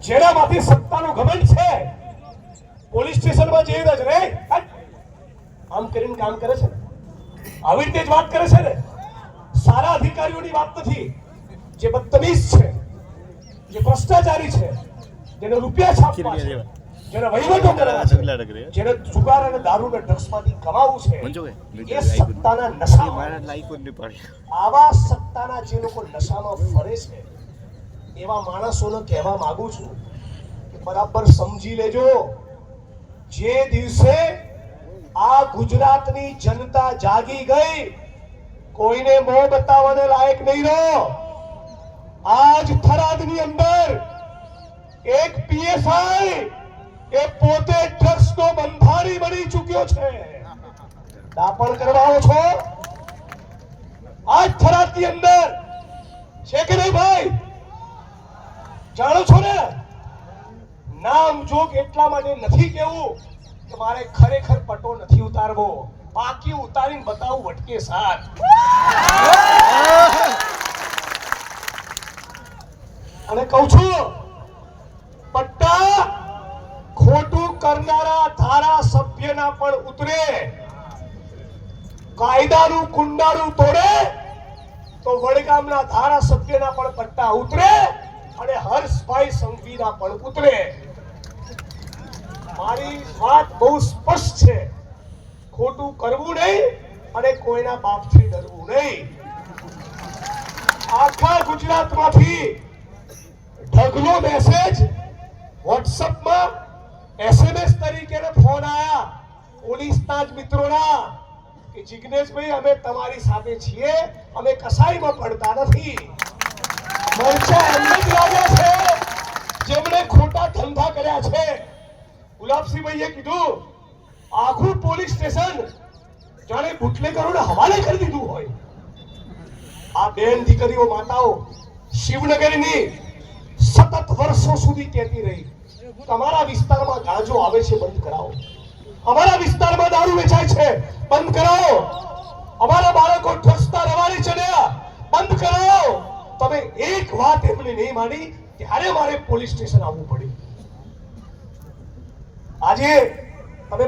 જેનામાંથી સત્તાનું ઘમંડ છે પોલીસ સ્ટેશનમાં જઈને જ રે આમ કરીને કામ કરે છે, આવી રીતે જ વાત કરે છે ને. સારા અધિકારીઓની વાત નથી, જે બદતમીઝ છે, જે ભ્રષ્ટાચારી છે, જેને રૂપિયા છાપવા છે, જેને વહીવટો કરવા છે, જેને જુગાર અને દારૂ અને ડ્રગ્સમાંથી કમાવું છે, એ સત્તાના નશામાં, આવા સત્તાના જે લોકો નશામાં ફરે છે એવા માણસોને કહેવા માંગુ છું કે બરાબર સમજી લેજો, જે દિવસે આ ગુજરાતની જનતા જાગી ગઈ, કોઈને મોં બતાવવાને લાયક નહીં રહો. આજ થરાદની અંદર એક પીએસઆઈ એ પોતે ડ્રગ્સનો બંધારી બની ચૂક્યો છે. દાપણ કરવાઓ છો આજ થરાદની અંદર છે કે નહીં ભાઈ? જાણો છો ને? નામ જોગ એટલા માટે નથી કેવું કે મારે ખરેખર પટો નથી ઉતારવો, બાકી ઉતારીને બતાવું વટકે સાથ. અને કહું છું, પટ્ટા ખોટું કરનારા ધારાસભ્યના પણ ઉતરે, કાયદાનું કુંડારું તોડે તો વડગામના ધારાસભ્યના પણ પટ્ટા ઉતરે અને હર્ષભાઈ સંઘવીના પણ ઉતરે. મારી વાત બહુ સ્પષ્ટ છે, ખોટું કરવું નહીં અને કોઈના બાપથી ડરવું નહીં. આખા ગુજરાતમાંથી ઢગલો મેસેજ વોટ્સઅપમાં એસએમએસ તરીકે ફોન આયા પોલીસના જ મિત્રોના કે જિગ્નેશભાઈ અમે તમારી સાથે છીએ, અમે કસાઈમાં પડતા નથી. મરચા એમને જ લાગ્યા છે જેમણે ખોટા ધંધા કર્યા છે. ગુલાબસિંહભાઈએ કીધું આખું પોલીસ સ્ટેશન જાણે બુટલેગરોને હવાલે કરી દીધું હોય. આ બેન દીકરીઓ માતાઓ શિવનગરની સતત વર્ષો સુધી કહેતી રહી તમારા વિસ્તારમાં ગાંજો આવે છે બંધ કરાવો, અમારા વિસ્તારમાં દારૂ વેચાય છે બંધ કરાવો, અમારા બાળકો ડ્રગ્સના રવાડે ચડ્યા બંધ કરાવો. તમે એક વાત એમને નહીં માની ત્યારે મારે પોલીસ સ્ટેશન આવવું પડ્યું. આજે તમે